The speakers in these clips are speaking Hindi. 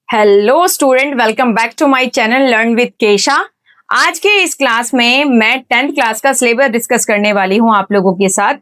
Hello student, welcome back to my channel learn with Kesha. आज के इस क्लास में मैं 10th क्लास का सिलेबस डिस्कस करने वाली हूं आप लोगों के साथ,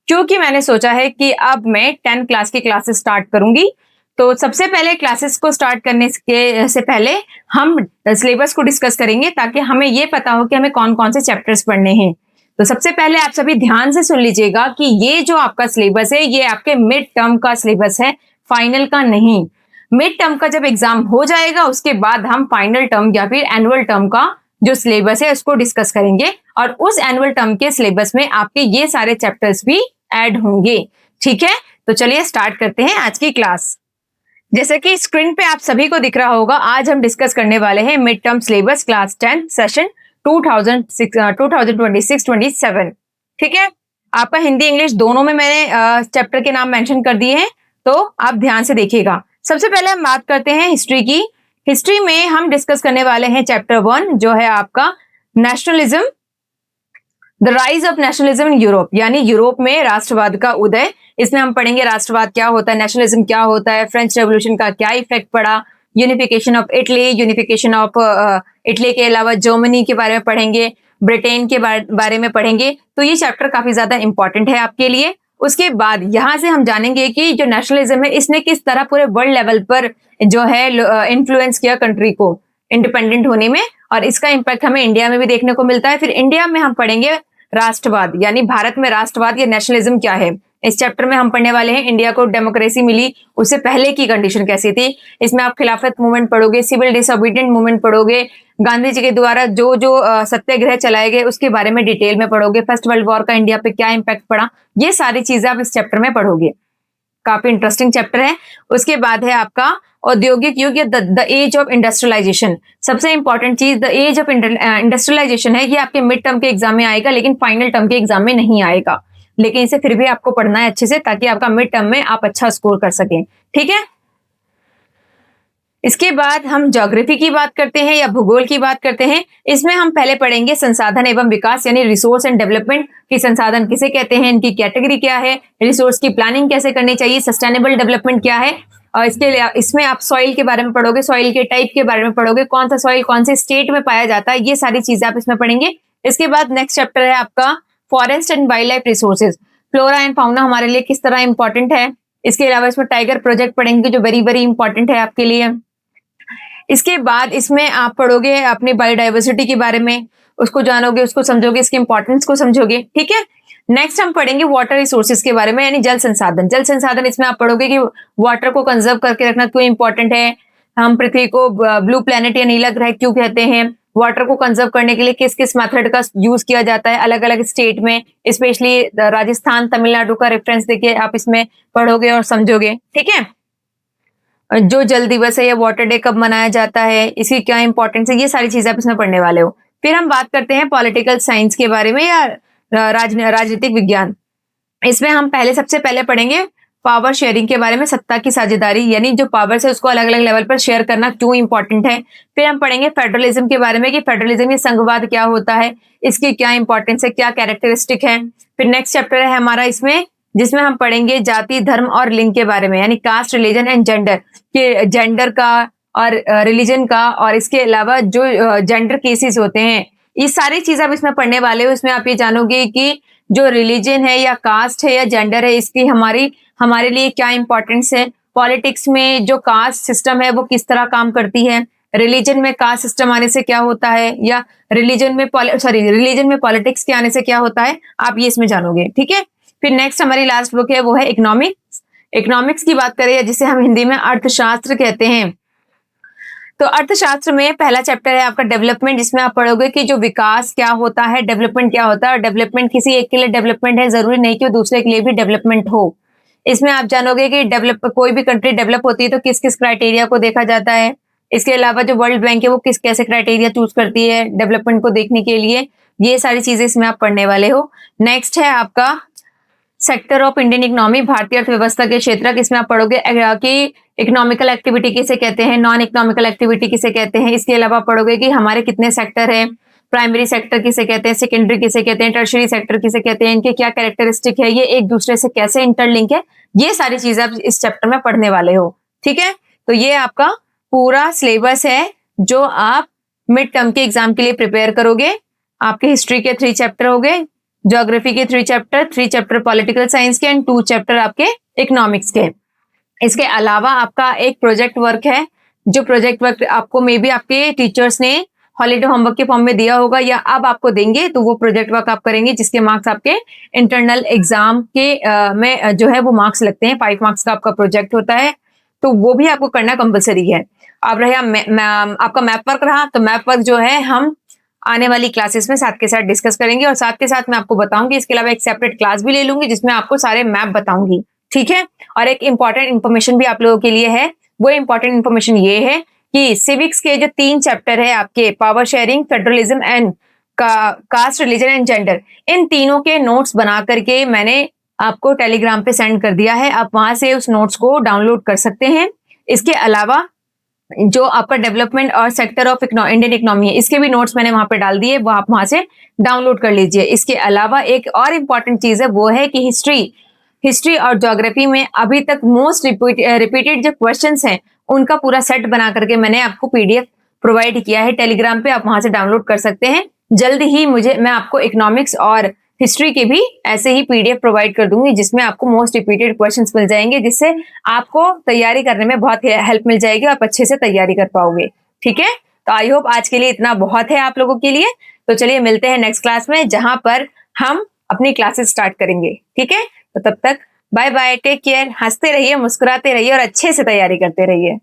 क्योंकि मैंने सोचा है कि अब मैं 10th क्लास की क्लासेस स्टार्ट करूंगी। तो सबसे पहले क्लासेस को स्टार्ट करने से पहले हम सिलेबस को डिस्कस करेंगे ताकि हमें ये पता हो कि हमें कौन कौन से चैप्टर्स पढ़ने हैं। तो सबसे पहले आप सभी ध्यान से सुन लीजिएगा कि ये जो आपका सिलेबस है ये आपके मिड टर्म का सिलेबस है, फाइनल का नहीं। मिड टर्म का जब एग्जाम हो जाएगा उसके बाद हम फाइनल टर्म या फिर एनुअल टर्म का जो सिलेबस है उसको डिस्कस करेंगे और उस एनुअल टर्म के सिलेबस में आपके ये सारे चैप्टर्स भी ऐड होंगे। ठीक है, तो चलिए स्टार्ट करते हैं आज की क्लास। जैसे कि स्क्रीन पे आप सभी को दिख रहा होगा, आज हम डिस्कस करने वाले हैं mid term syllabus class 10 session 2026-27। ठीक है, आपका हिंदी इंग्लिश दोनों में मैंने चैप्टर के नाम मेंशन कर दिए हैं, तो आप ध्यान से देखिएगा। सबसे पहले हम बात करते हैं हिस्ट्री की। हिस्ट्री में हम डिस्कस करने वाले हैं चैप्टर 1 जो है आपका nationalism, the rise of nationalism in Europe, यानी यूरोप में राष्ट्रवाद का उदय। इसमें हम पढ़ेंगे राष्ट्रवाद क्या होता है, नेशनलिज्म क्या होता है, फ्रेंच रेवोल्यूशन का क्या इफेक्ट पड़ा, unification of Italy, unification of Italy के अलावा जर्मनी के बारे में पढ़ेंगे, ब्रिटेन के बारे में पढ़ेंगे। तो ये चैप्टर काफी ज्यादा इंपॉर्टेंट है आपके लिए। उसके बाद यहां से हम जानेंगे कि जो नेशनलिज्म है इसने किस तरह पूरे वर्ल्ड लेवल पर जो है इन्फ्लुएंस किया कंट्री को इंडिपेंडेंट होने में, और इसका इम्पैक्ट हमें इंडिया में भी देखने को मिलता है। फिर इंडिया में हम पढ़ेंगे राष्ट्रवाद, यानी भारत में राष्ट्रवाद या नेशनलिज्म क्या है। इस चैप्टर में हम पढ़ने वाले हैं इंडिया को डेमोक्रेसी मिली उससे पहले की कंडीशन कैसी थी। इसमें आप खिलाफत मूवमेंट पढ़ोगे, सिविल डिसोबीडिएंट मूवमेंट पढ़ोगे, गांधी जी के द्वारा जो जो सत्याग्रह चलाए गए उसके बारे में डिटेल में पढ़ोगे, फर्स्ट वर्ल्ड वॉर का इंडिया पे क्या इंपैक्ट पड़ा, ये सारी चीजें आप इस चैप्टर में पढ़ोगे। काफी इंटरेस्टिंग चैप्टर है। उसके बाद है आपका औद्योगिक युग या द एज ऑफ इंडस्ट्रियलाइजेशन। सबसे इंपॉर्टेंट चीज द एज ऑफ इंडस्ट्रियलाइजेशन है। ये आपके मिड टर्म के एग्जाम में आएगा लेकिन फाइनल टर्म के एग्जाम में नहीं आएगा, लेकिन इसे फिर भी आपको पढ़ना है अच्छे से ताकि आपका मिड टर्म में आप अच्छा स्कोर कर सकें। ठीक है, इसके बाद हम ज्योग्राफी की बात करते हैं या भूगोल की बात करते हैं। इसमें हम पहले पढ़ेंगे संसाधन एवं विकास, यानी रिसोर्स एंड डेवलपमेंट की संसाधन किसे कहते हैं, इनकी कैटेगरी क्या है, रिसोर्स की प्लानिंग कैसे करनी चाहिए, सस्टेनेबल डेवलपमेंट क्या है। और इसमें आप सॉइल के बारे में पढ़ोगे, सॉइल के टाइप के बारे में पढ़ोगे, कौन सा सॉइल कौन से स्टेट में पाया जाता है, ये सारी चीजें आप इसमें पढ़ेंगे। इसके बाद नेक्स्ट चैप्टर है आपका forest and wild life resources, flora and fauna हमारे लिए किस तरह इंपॉर्टेंट है। इसके अलावा इसमें टाइगर प्रोजेक्ट पढ़ेंगे जो वेरी वेरी इंपॉर्टेंट है आपके लिए। इसके बाद इसमें आप पढ़ोगे अपनी बायोडाइवर्सिटी के बारे में, उसको जानोगे, उसको समझोगे, इसकी इंपॉर्टेंस को समझोगे। ठीक है, नेक्स्ट हम पढ़ेंगे वाटर रिसोर्सेज के बारे में, यानी जल संसाधन। जल संसाधन इसमें आप पढ़ोगे कि वाटर को कंजर्व करके रखना क्यों इंपॉर्टेंट है, हम पृथ्वी को ब्लू प्लेनेट या नीला ग्रह क्यों कहते हैं, वाटर को कंजर्व करने के लिए किस किस मेथड का यूज किया जाता है अलग अलग स्टेट में, स्पेशली राजस्थान तमिलनाडु का रेफरेंस देके आप इसमें पढ़ोगे और समझोगे। ठीक है, जो जल दिवस है या वाटर डे कब मनाया जाता है, इसकी क्या इंपॉर्टेंस है, ये सारी चीजें आप इसमें पढ़ने वाले हो। फिर हम बात करते हैं पॉलिटिकल साइंस के बारे में या राजनीतिक विज्ञान। इसमें हम सबसे पहले पढ़ेंगे पावर शेयरिंग के बारे में, सत्ता की साझेदारी, यानी जो पावर है उसको अलग अलग लेवल पर शेयर करना क्यों इंपॉर्टेंट है। फिर हम पढ़ेंगे फेडरलिज्म के बारे में कि फेडरलिज्म या संघवाद क्या होता है, इसकी क्या इंपॉर्टेंस है, क्या कैरेक्टरिस्टिक है। फिर नेक्स्ट चैप्टर है हमारा इसमें जिसमें हम पढ़ेंगे जाति धर्म और लिंग के बारे में, यानी कास्ट रिलीजन एंड जेंडर, कि जेंडर का और रिलीजन का, और इसके अलावा जो जेंडर केसेस होते हैं, ये सारी चीजें आप इसमें पढ़ने वाले हो। इसमें आप ये जानोगे कि जो रिलीजन है या कास्ट है या जेंडर है इसकी हमारे लिए क्या इंपॉर्टेंस है, पॉलिटिक्स में जो कास्ट सिस्टम है वो किस तरह काम करती है, रिलीजन में कास्ट सिस्टम आने से क्या होता है, या रिलीजन में पॉलिटिक्स के आने से क्या होता है, आप ये इसमें जानोगे। ठीक है, फिर नेक्स्ट हमारी लास्ट बुक है वो है इकोनॉमिक्स। इकोनॉमिक्स की बात करें जिसे हम हिंदी में अर्थशास्त्र कहते हैं। तो अर्थशास्त्र में पहला चैप्टर है आपका डेवलपमेंट, जिसमें आप पढ़ोगे कि जो विकास क्या होता है, डेवलपमेंट क्या होता है, और डेवलपमेंट किसी एक के लिए डेवलपमेंट है, जरूरी नहीं कि वो दूसरे के लिए भी डेवलपमेंट हो। इसमें आप जानोगे कि कोई भी कंट्री डेवलप होती है तो किस किस क्राइटेरिया को देखा जाता है। इसके अलावा जो वर्ल्ड बैंक है वो कैसे क्राइटेरिया चूज करती है डेवलपमेंट को देखने के लिए, ये सारी चीजें इसमें आप पढ़ने वाले हो। नेक्स्ट है आपका सेक्टर ऑफ इंडियन इकोनॉमी, भारतीय अर्थव्यवस्था के क्षेत्र, इसमें आप पढ़ोगे कि इकोनॉमिकल एक्टिविटी किसे कहते हैं, नॉन इकोनॉमिकल एक्टिविटी किसे कहते हैं। इसके अलावा पढ़ोगे कि हमारे कितने सेक्टर हैं, प्राइमरी सेक्टर किसे कहते हैं, सेकेंडरी किसे कहते हैं, टर्शियरी सेक्टर किसे कहते हैं, इनके क्या कैरेक्टरिस्टिक है, ये एक दूसरे से कैसे इंटरलिंक है, ये सारी चीजें आप इस चैप्टर में पढ़ने वाले हो। ठीक है, तो ये आपका पूरा सिलेबस है जो आप मिड टर्म के एग्जाम के लिए प्रिपेयर करोगे। आपके हिस्ट्री के 3 चैप्टर हो गए, ज्योग्राफी के 3 चैप्टर, 3 चैप्टर पॉलिटिकल साइंस के एंड 2 चैप्टर आपके इकोनॉमिक्स के। इसके अलावा आपका एक प्रोजेक्ट वर्क है, जो प्रोजेक्ट वर्क आपको मे बी आपके टीचर्स ने हॉलीडे होमवर्क के फॉर्म में दिया होगा या अब आपको देंगे, तो वो प्रोजेक्ट वर्क आप करेंगे जिसके मार्क्स आपके इंटरनल एग्जाम के में जो है वो मार्क्स लगते हैं। 5 मार्क्स का आपका प्रोजेक्ट होता है, तो वो भी आपको करना कंपलसरी है। अब रहा आपका मैप वर्क रहा, तो मैप वर्क जो है हम आने वाली क्लासेस में साथ के साथ डिस्कस करेंगे और साथ के साथ मैं आपको बताऊंगी। इसके अलावा एक सेपरेट क्लास भी ले लूंगी जिसमें आपको सारे मैप बताऊंगी, ठीक है। और एक इंपॉर्टेंट इन्फॉर्मेशन भी आप लोगों के लिए है, वो इंपॉर्टेंट इन्फॉर्मेशन ये है कि सिविक्स के जो 3 चैप्टर है आपके, power sharing, federalism and caste, religion and gender, इन तीनों के नोट्स बना करके मैंने आपको टेलीग्राम पे सेंड कर दिया है। आप वहां से उस नोट्स को डाउनलोड कर सकते हैं। इसके अलावा जो आपका डेवलपमेंट और सेक्टर ऑफ इंडियन इकोनॉमी है, इसके भी नोट्स मैंने वहां पे डाल दिए, वो आप वहां से डाउनलोड कर लीजिए। इसके अलावा एक और इम्पॉर्टेंट चीज है, वो है कि हिस्ट्री और ज्योग्राफी में अभी तक मोस्ट रिपीटेड जो क्वेश्चंस हैं उनका पूरा सेट बना करके मैंने आपको पीडीएफ प्रोवाइड किया है टेलीग्राम पे, आप वहां से डाउनलोड कर सकते हैं। जल्द ही मैं आपको इकोनॉमिक्स और हिस्ट्री के भी ऐसे ही पीडीएफ प्रोवाइड कर दूंगी जिसमें आपको मोस्ट रिपीटेड क्वेश्चंस मिल जाएंगे, जिससे आपको तैयारी करने में बहुत हेल्प मिल जाएगी, आप अच्छे से तैयारी कर पाओगे, ठीक है। तो आई होप आज के लिए इतना बहुत है आप लोगों के लिए। तो चलिए मिलते हैं नेक्स्ट क्लास में, जहां पर हम अपनी क्लासेस स्टार्ट करेंगे, ठीक है। तो तब तक बाय बाय, टेक केयर, हंसते रहिए, मुस्कुराते रहिए और अच्छे से तैयारी करते रहिए।